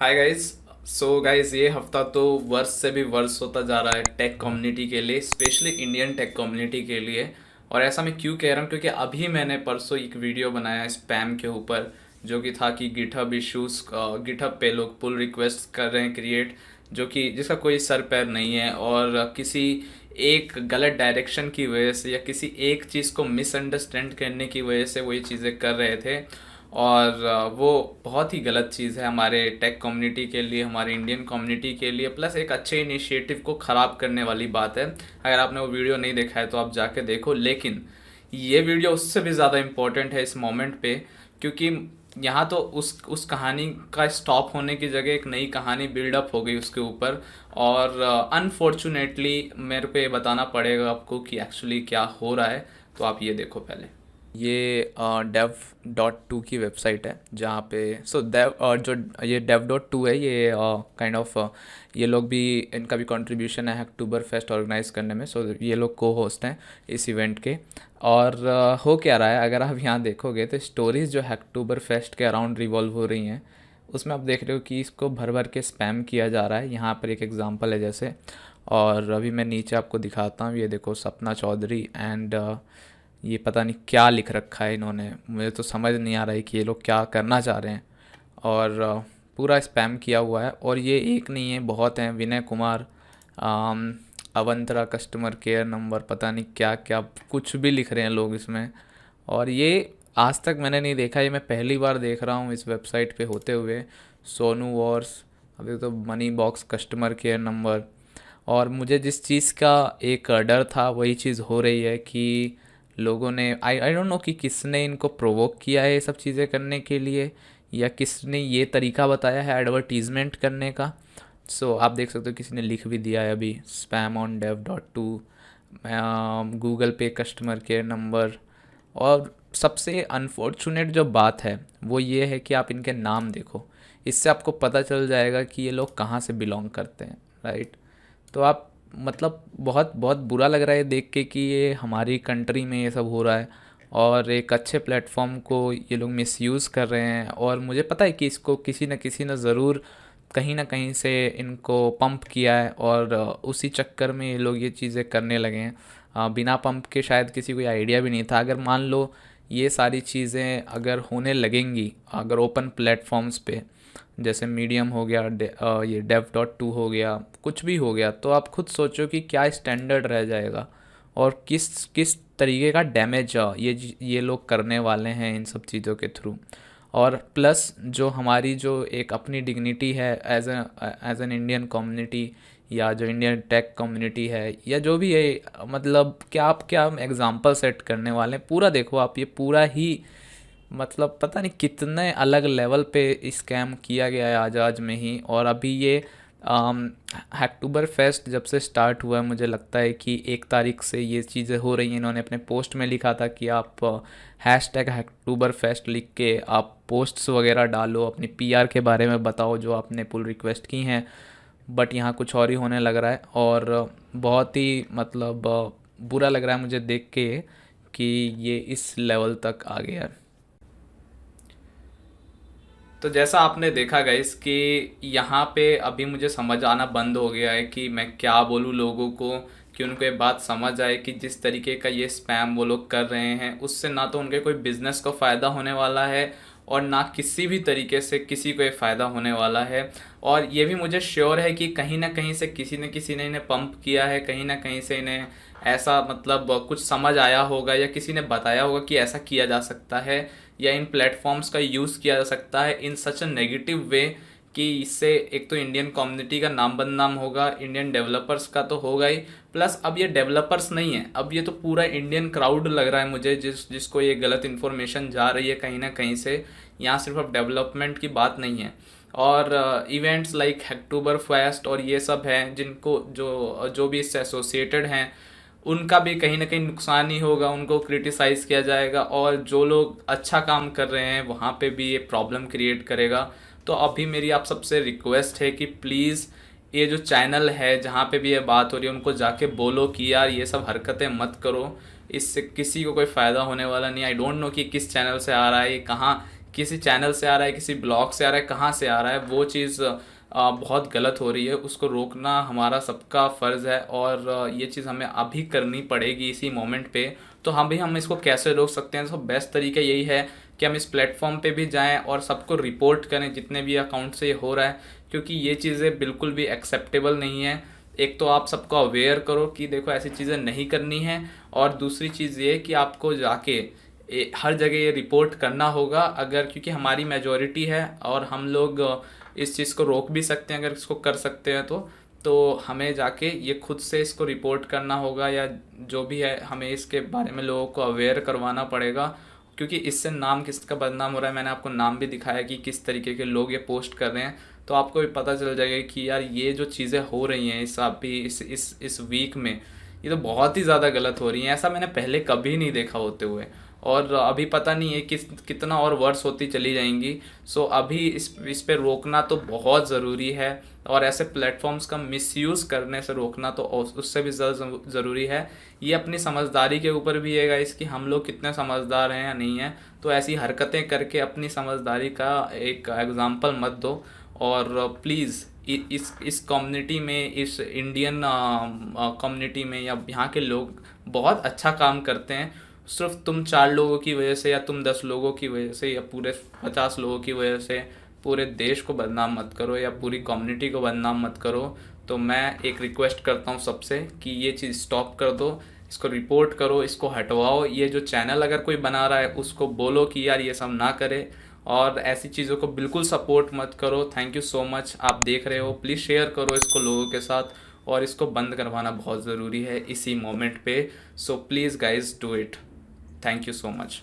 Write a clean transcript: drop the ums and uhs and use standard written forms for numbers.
Hi guys. So guys, ये हफ्ता तो वर्ष से भी वर्ष होता जा रहा है टेक कम्युनिटी के लिए, स्पेशली इंडियन टेक कम्युनिटी के लिए। और ऐसा मैं क्यों कह रहा हूँ, क्योंकि अभी मैंने परसों एक वीडियो बनाया स्पैम के ऊपर, जो कि था कि गिटहब इश्यूज, गिटहब पे लोग पुल रिक्वेस्ट कर रहे हैं क्रिएट, जो कि जिसका कोई सर पैर नहीं है, और किसी एक गलत डायरेक्शन की वजह से या किसी एक चीज़ को मिसअंडरस्टैंड करने की वजह से वो ये चीज़ें कर रहे थे। और वो बहुत ही गलत चीज़ है हमारे टेक कम्युनिटी के लिए, हमारे इंडियन कम्युनिटी के लिए, प्लस एक अच्छे इनिशिएटिव को ख़राब करने वाली बात है। अगर आपने वो वीडियो नहीं देखा है तो आप जाके देखो, लेकिन ये वीडियो उससे भी ज़्यादा इम्पोर्टेंट है इस मोमेंट पे, क्योंकि यहाँ तो उस कहानी का स्टॉप होने की जगह एक नई कहानी बिल्डअप हो गई उसके ऊपर। और अनफॉर्चुनेटली मेरे को ये बताना पड़ेगा आपको कि एक्चुअली क्या हो रहा है। तो आप ये देखो पहले। ये dev.to की वेबसाइट है, जहाँ पे देव जो ये dev.to है, ये काइंड ऑफ ये लोग भी, इनका भी कंट्रीब्यूशन है अक्टूबर फेस्ट ऑर्गेनाइज करने में। ये लोग को होस्ट हैं इस इवेंट के। और हो क्या रहा है, अगर आप यहाँ देखोगे तो स्टोरीज़ जो अक्टूबर फेस्ट के अराउंड रिवॉल्व हो रही हैं, उसमें आप देख रहे हो कि इसको भर भर के स्पैम किया जा रहा है। यहाँ पर एक एग्जांपल है जैसे, और अभी मैं नीचे आपको दिखाता हूँ। ये देखो, सपना चौधरी एंड ये पता नहीं क्या लिख रखा है इन्होंने, मुझे तो समझ नहीं आ रहा है कि ये लोग क्या करना चाह रहे हैं। और पूरा स्पैम किया हुआ है, और ये एक नहीं है, बहुत हैं। Vinay Kumar, अवंतरा customer care number, पता नहीं क्या क्या कुछ भी लिख रहे हैं लोग इसमें। और ये आज तक मैंने नहीं देखा, ये मैं पहली बार देख रहा हूँ इस वेबसाइट पे होते हुए। सोनू वॉर्स, अभी तो money box customer care number. और मुझे जिस चीज़ का एक डर था वही चीज़ हो रही है कि लोगों ने, आई डोंट नो कि किसने इनको प्रोवोक किया है ये सब चीज़ें करने के लिए, या किसने ये तरीका बताया है एडवर्टीज़मेंट करने का। आप देख सकते हो किसी ने लिख भी दिया है अभी, स्पैम ऑन dev.to, गूगल पे कस्टमर केयर नंबर। और सबसे अनफॉर्चुनेट जो बात है वो ये है कि आप इनके नाम देखो, इससे आपको पता चल जाएगा कि ये लोग कहाँ से बिलोंग करते हैं, राइट। तो आप, मतलब बहुत बहुत बुरा लग रहा है देख के कि ये हमारी कंट्री में ये सब हो रहा है, और एक अच्छे प्लेटफॉर्म को ये लोग मिसयूज़ कर रहे हैं। और मुझे पता है कि इसको किसी न किसी ने ज़रूर कहीं ना कहीं से इनको पंप किया है, और उसी चक्कर में ये लोग ये चीज़ें करने लगे हैं। बिना पंप के शायद किसी को आइडिया भी नहीं था। अगर मान लो ये सारी चीज़ें अगर होने लगेंगी, अगर ओपन प्लेटफॉर्म्स पे, जैसे मीडियम हो गया, ये dev.to हो गया, कुछ भी हो गया, तो आप खुद सोचो कि क्या स्टैंडर्ड रह जाएगा, और किस किस तरीके का डैमेज ये लोग करने वाले हैं इन सब चीज़ों के थ्रू। और प्लस जो हमारी जो एक अपनी डिग्निटी है एज एन इंडियन कम्युनिटी, या जो इंडियन टेक कम्युनिटी है, या जो भी है, मतलब क्या आप क्या एग्जांपल सेट करने वाले हैं। पूरा देखो आप, ये पूरा ही, मतलब पता नहीं कितने अलग लेवल पे स्कैम किया गया है आज आज में ही। और अभी ये अक्टूबर फेस्ट जब से स्टार्ट हुआ है, मुझे लगता है कि 1 तारीख से ये चीज़ें हो रही हैं। इन्होंने अपने पोस्ट में लिखा था कि आप हैशटैग अक्टूबर फेस्ट लिख के आप पोस्ट्स वगैरह डालो, अपनी पीआर के बारे में बताओ जो आपने पुल रिक्वेस्ट की हैं। बट यहाँ कुछ और ही होने लग रहा है, और बहुत ही मतलब बुरा लग रहा है मुझे देख के कि ये इस लेवल तक आ गया है। तो जैसा आपने देखा गाइस कि यहाँ पे अभी मुझे समझ आना बंद हो गया है कि मैं क्या बोलूँ लोगों को, कि उनको ये बात समझ आए कि जिस तरीके का ये स्पैम वो लोग कर रहे हैं, उससे ना तो उनके कोई बिजनेस को फ़ायदा होने वाला है, और ना किसी भी तरीके से किसी को ये फ़ायदा होने वाला है। और ये भी मुझे श्योर है कि कहीं ना कहीं से किसी न किसी ने इन्हें पंप किया है, कहीं ना कहीं से इन्हें ऐसा मतलब कुछ समझ आया होगा, या किसी ने बताया होगा कि ऐसा किया जा सकता है, या इन प्लेटफॉर्म्स का यूज़ किया जा सकता है इन सच अ नेगेटिव वे, कि इससे एक तो इंडियन कम्युनिटी का नाम बदनाम होगा, इंडियन डेवलपर्स का तो होगा ही, प्लस अब ये डेवलपर्स नहीं है, अब ये तो पूरा इंडियन क्राउड लग रहा है मुझे, जिसको ये गलत इन्फॉर्मेशन जा रही है कहीं ना कहीं से। यहाँ सिर्फ अब डेवलपमेंट की बात नहीं है। और इवेंट्स लाइक अक्टूबर फेस्ट और ये सब हैं, जिनको जो जो भी इससे एसोसिएटेड हैं, उनका भी कहीं ना कहीं नुकसान ही होगा, उनको क्रिटिसाइज़ किया जाएगा, और जो लोग अच्छा काम कर रहे हैं वहाँ पे भी ये प्रॉब्लम क्रिएट करेगा। तो अभी मेरी आप सबसे रिक्वेस्ट है कि प्लीज़ ये जो चैनल है जहाँ पे भी ये बात हो रही है, उनको जाके बोलो कि यार ये सब हरकतें मत करो, इससे किसी को कोई फ़ायदा होने वाला नहीं। आई डोंट नो कि किस चैनल से आ रहा है, ये कहाँ किसी चैनल से आ रहा है, किसी ब्लॉग से आ रहा है, कहाँ से आ रहा है, वो चीज़ बहुत गलत हो रही है। उसको रोकना हमारा सबका फ़र्ज़ है और ये चीज़ हमें अभी करनी पड़ेगी इसी मोमेंट पे। तो हम इसको कैसे रोक सकते हैं? तो बेस्ट तरीका यही है कि हम इस प्लेटफॉर्म पे भी जाएं और सबको रिपोर्ट करें जितने भी अकाउंट से ये हो रहा है, क्योंकि ये चीज़ें बिल्कुल भी एक्सेप्टेबल नहीं है। एक तो आप सबको अवेयर करो कि देखो ऐसी चीज़ें नहीं करनी है, और दूसरी चीज़ ये कि आपको जाके हर जगह ये रिपोर्ट करना होगा, अगर क्योंकि हमारी मेजॉरिटी है और हम लोग इस चीज़ को रोक भी सकते हैं अगर इसको कर सकते हैं तो हमें जाके ये खुद से इसको रिपोर्ट करना होगा, या जो भी है हमें इसके बारे में लोगों को अवेयर करवाना पड़ेगा, क्योंकि इससे नाम किसका बदनाम हो रहा है। मैंने आपको नाम भी दिखाया कि किस तरीके के लोग ये पोस्ट कर रहे हैं, तो आपको भी पता चल जाएगा कि यार ये जो चीज़ें हो रही हैं इस अभी इस वीक में, ये तो बहुत ही ज़्यादा गलत हो रही हैं। ऐसा मैंने पहले कभी नहीं देखा होते हुए, और अभी पता नहीं है कितना और वर्ष होती चली जाएंगी। सो अभी इस पे रोकना तो बहुत ज़रूरी है, और ऐसे प्लेटफॉर्म्स का मिसयूज़ करने से रोकना तो उससे भी ज़्यादा ज़रूरी है। ये अपनी समझदारी के ऊपर भी है गाइस कि हम लोग कितने समझदार हैं या नहीं हैं। तो ऐसी हरकतें करके अपनी समझदारी का एक एग्ज़ाम्पल मत दो, और प्लीज़ इस कम्युनिटी में, इस इंडियन कम्युनिटी में, या यहाँ के लोग बहुत अच्छा काम करते हैं। सिर्फ तुम 4 लोगों की वजह से, या तुम 10 लोगों की वजह से, या पूरे 50 लोगों की वजह से पूरे देश को बदनाम मत करो, या पूरी कम्युनिटी को बदनाम मत करो। तो मैं एक रिक्वेस्ट करता हूँ सबसे कि ये चीज़ स्टॉप कर दो, इसको रिपोर्ट करो, इसको हटवाओ। ये जो चैनल अगर कोई बना रहा है उसको बोलो कि यार ये सब ना करे, और ऐसी चीज़ों को बिल्कुल सपोर्ट मत करो। थैंक यू सो मच, आप देख रहे हो, प्लीज़ शेयर करो इसको लोगों के साथ, और इसको बंद करवाना बहुत ज़रूरी है इसी मोमेंट पे। So please guys do it. Thank you so much.